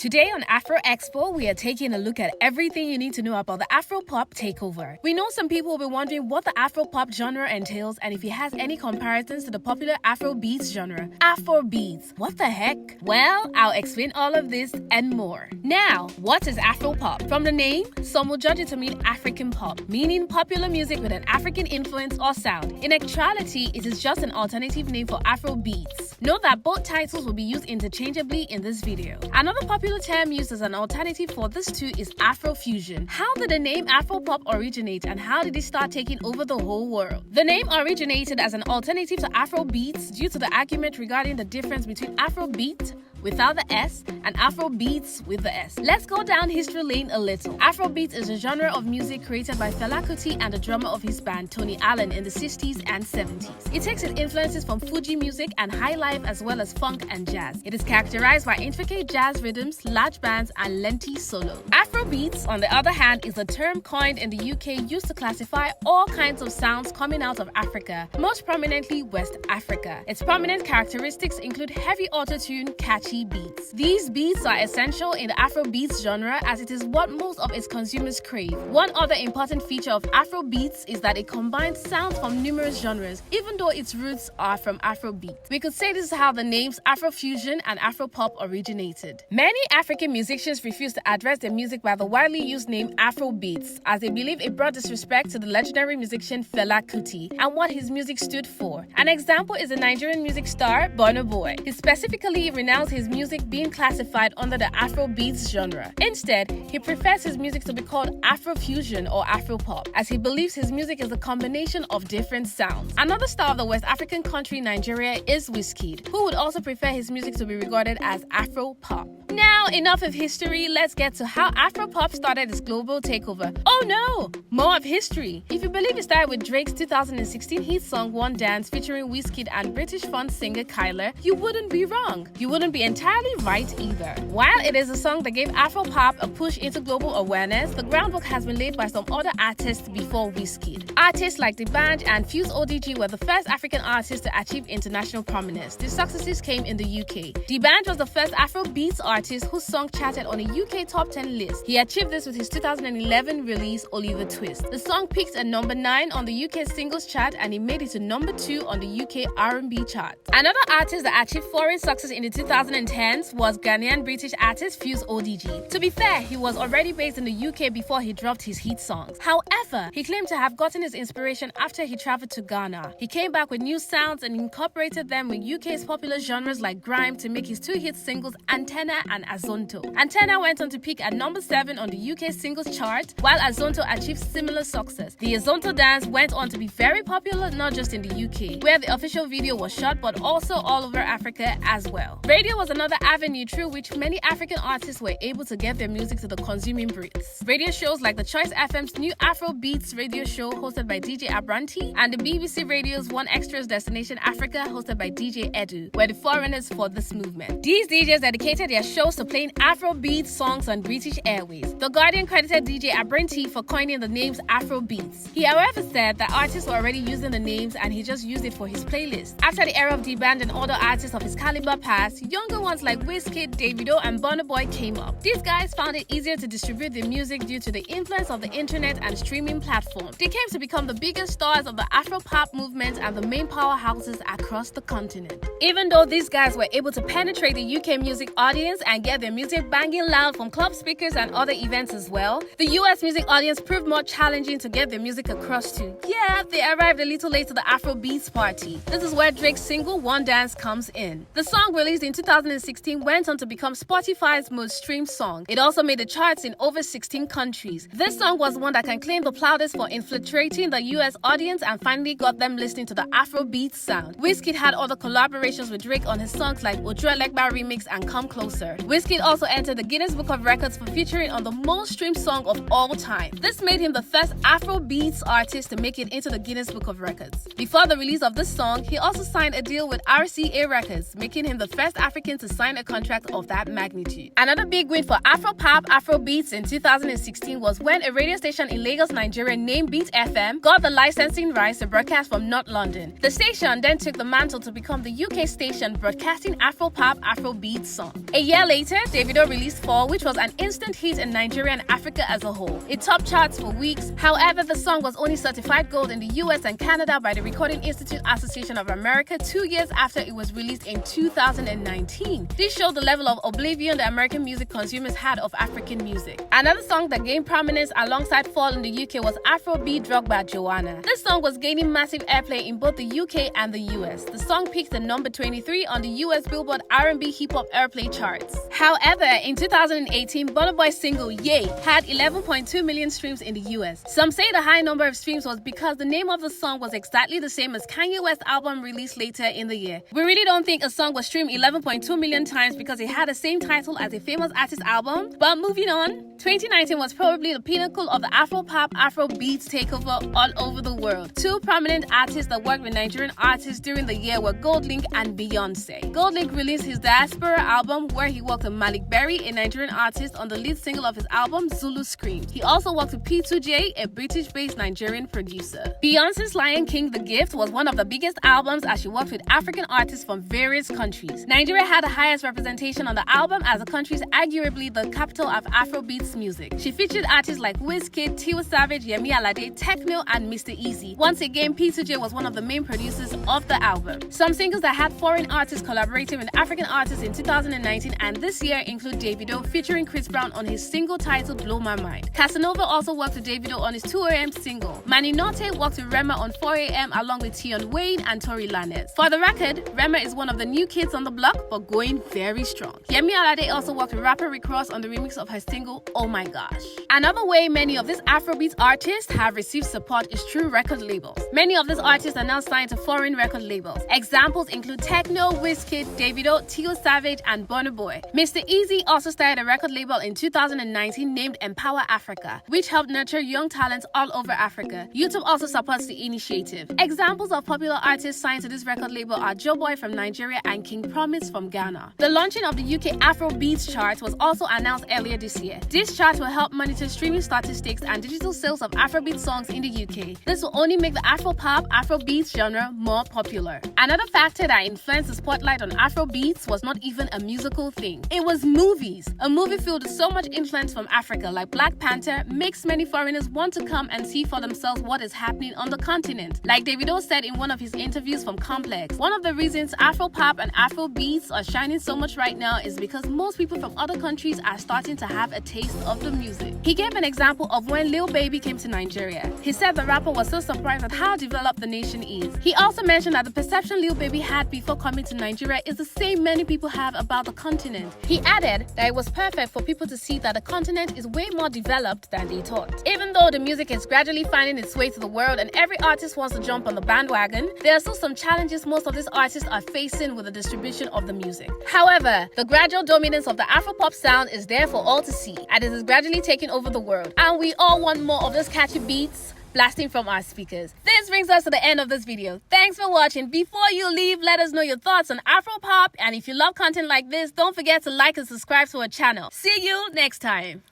Today on AfroEXPO, we are taking a look at everything you need to know about the AfroPop Takeover. We know some people will be wondering what the AfroPop genre entails and if it has any comparisons to the popular Afrobeats genre. Afrobeats, what the heck? Well, I'll explain all of this and more. Now, what is AfroPop? From the name, some will judge it to mean African pop, meaning popular music with an African influence or sound. In actuality, it is just an alternative name for Afrobeats. Note that both titles will be used interchangeably in this video. Another popular term used as an alternative for this too is Afrofusion. How did the name Afropop originate and how did it start taking over the whole world? The name originated as an alternative to Afrobeats due to the argument regarding the difference between Afrobeat without the S and Afrobeats with the S. Let's go down history lane a little. Afrobeats is a genre of music created by Fela Kuti and the drummer of his band Tony Allen in the 60s and 70s. It takes its influences from Fuji music and high life as well as funk and jazz. It is characterized by intricate jazz rhythms, large bands, and lengthy solos. Afrobeats, on the other hand, is a term coined in the UK used to classify all kinds of sounds coming out of Africa, most prominently West Africa. Its prominent characteristics include heavy auto-tune, catchy beats. These beats are essential in the Afrobeats genre as it is what most of its consumers crave. One other important feature of Afrobeats is that it combines sounds from numerous genres, even though its roots are from Afrobeat. We could say this is how the names Afrofusion and Afropop originated. Many African musicians refuse to address their music by the widely used name Afrobeats, as they believe it brought disrespect to the legendary musician Fela Kuti and what his music stood for. An example is the Nigerian music star Burma Boy. He specifically renounced his music being classified under the Afrobeats genre. Instead, he prefers his music to be called Afrofusion or Afropop, as he believes his music is a combination of different sounds. Another star of the West African country Nigeria is Wizkid, who would also prefer his music to be regarded as Afropop. Now, enough of history, let's get to how Afropop started its global takeover. Oh no! More of history. If you believe it started with Drake's 2016 hit song One Dance featuring Wizkid and British funk singer Kyler, you wouldn't be wrong. You wouldn't be entirely right either. While it is a song that gave Afropop a push into global awareness, the groundwork has been laid by some other artists before Wizkid. Artists like D'banj and FEELZ ODG were the first African artists to achieve international prominence. These successes came in the UK. D'banj was the first Afrobeats artist whose song charted on a UK top 10 list. He achieved this with his 2011 release Oliver Twist. The song peaked at number 9 on the UK singles chart and it made it to number 2 on the UK R&B chart. Another artist that achieved foreign success in the 2010s was Ghanaian British artist FEELZ ODG. To be fair, he was already based in the UK before he dropped his hit songs. However, he claimed to have gotten his inspiration after he traveled to Ghana. He came back with new sounds and incorporated them with UK's popular genres like grime to make his 2 hit singles Antenna and Azonto. Antenna went on to peak at number 7 on the UK singles chart, while Azonto achieved similar success. The Azonto dance went on to be very popular not just in the UK, where the official video was shot, but also all over Africa as well. Radio was another avenue through which many African artists were able to get their music to the consuming Brits. Radio shows like the Choice FM's new Afrobeats radio show hosted by DJ Abranti and the BBC Radio's One Extra's Destination Africa hosted by DJ Edu were the forerunners for this movement. These DJs dedicated their shows to playing Afrobeat songs on British Airways. The Guardian credited DJ Abranti for coining the names Afrobeats. He however said that artists were already using the names and he just used it for his playlist. After the era of D'banj and other artists of his caliber passed, younger ones like Wizkid, Davido, and Burna Boy came up. These guys found it easier to distribute their music due to the influence of the internet and streaming platforms. They came to become the biggest stars of the Afropop movement and the main powerhouses across the continent. Even though these guys were able to penetrate the UK music audience and get their music banging loud from club speakers and other events as well, the US music audience proved more challenging to get their music across to. Yeah, they arrived a little late to the Afrobeats party. This is where Drake's single One Dance comes in. The song released in 2016 went on to become Spotify's most streamed song. It also made the charts in over 16 countries. This song was one that can claim the proudest for infiltrating the US audience and finally got them listening to the Afrobeat sound. Wizkid had other collaborations with Drake on his songs like Ojo Elegba Remix and Come Closer. Wizkid also entered the Guinness Book of Records for featuring on the most streamed song of all time. This made him the first Afrobeats artist to make it into the Guinness Book of Records. Before the release of this song, he also signed a deal with RCA Records, making him the first African willing to sign a contract of that magnitude. Another big win for AfroPop Afrobeats in 2016 was when a radio station in Lagos, Nigeria named Beat FM got the licensing rights to broadcast from North London. The station then took the mantle to become the UK station broadcasting AfroPop Afrobeats song. A year later, Davido released Fall, which was an instant hit in Nigeria and Africa as a whole. It topped charts for weeks. However, the song was only certified gold in the US and Canada by the Recording Institute Association of America 2 years after it was released in 2019. This showed the level of oblivion the American music consumers had of African music. Another song that gained prominence alongside Fall in the UK was Afrobeat Drug by Joanna. This song was gaining massive airplay in both the UK and the US. The song peaked at number 23 on the US Billboard R&B Hip Hop Airplay charts. However, in 2018, Burma Boy's single Yay had 11.2 million streams in the US. Some say the high number of streams was because the name of the song was exactly the same as Kanye West's album released later in the year. We really don't think a song was streamed 11.2 million times because it had the same title as a famous artist's album. But moving on, 2019 was probably the pinnacle of the AfroPop Afrobeats takeover all over the world. Two prominent artists that worked with Nigerian artists during the year were Goldlink and Beyonce. Goldlink released his Diaspora album where he worked with Malik Berry, a Nigerian artist, on the lead single of his album Zulu Scream. He also worked with P2J, a British-based Nigerian producer. Beyonce's Lion King The Gift was one of the biggest albums as she worked with African artists from various countries. Nigeria had the highest representation on the album as the country is arguably the capital of Afrobeats music. She featured artists like Wizkid, Tiwa Savage, Yemi Alade, Techno, and Mr. Easy. Once again, P2J was one of the main producers of the album. Some singles that had foreign artists collaborating with African artists in 2019 and this year include Davido featuring Chris Brown on his single titled Blow My Mind. Casanova also worked with Davido on his 2am single. Manny Norte worked with Rema on 4am along with Tion Wayne and Tory Lanez. For the record, Rema is one of the new kids on the block but going very strong. Yemi Alade also worked with rapper Rick Ross on the remix of her single Oh My Gosh. Another way many of these Afrobeats artists have received support is through record labels. Many of these artists are now signed to foreign record labels. Examples include Techno, Wizkid, Davido, Tiwa Savage, and Burna Boy. Mr. Easy also started a record label in 2019 named Empower Africa, which helped nurture young talents all over Africa. YouTube also supports the initiative. Examples of popular artists signed to this record label are Joeboy from Nigeria and King Promise from Ghana. The launching of the UK Afrobeats chart was also announced earlier this year. This chart will help monitor streaming statistics and digital sales of Afrobeat songs in the UK. This will only make the AfroPop Afrobeats genre more popular. Another factor that influenced the spotlight on Afrobeats was not even a musical thing. It was movies. A movie filled with so much influence from Africa, like Black Panther, makes many foreigners want to come and see for themselves what is happening on the continent. Like Davido said in one of his interviews from Complex, one of the reasons AfroPop and Afrobeats are shining so much right now is because most people from other countries are starting to have a taste of the music. He gave an example of when Lil Baby came to Nigeria. He said the rapper was so surprised at how developed the nation is. He also mentioned that the perception Lil Baby had before coming to Nigeria is the same many people have about the continent. He added that it was perfect for people to see that the continent is way more developed than they thought. Even though the music is gradually finding its way to the world and every artist wants to jump on the bandwagon, there are still some challenges most of these artists are facing with the distribution of the music. However, the gradual dominance of the Afropop sound is there for all to see, and it is gradually taking over the world. And we all want more of those catchy beats blasting from our speakers. This brings us to the end of this video. Thanks for watching. Before you leave, let us know your thoughts on Afropop, and if you love content like this, don't forget to like and subscribe to our channel. See you next time.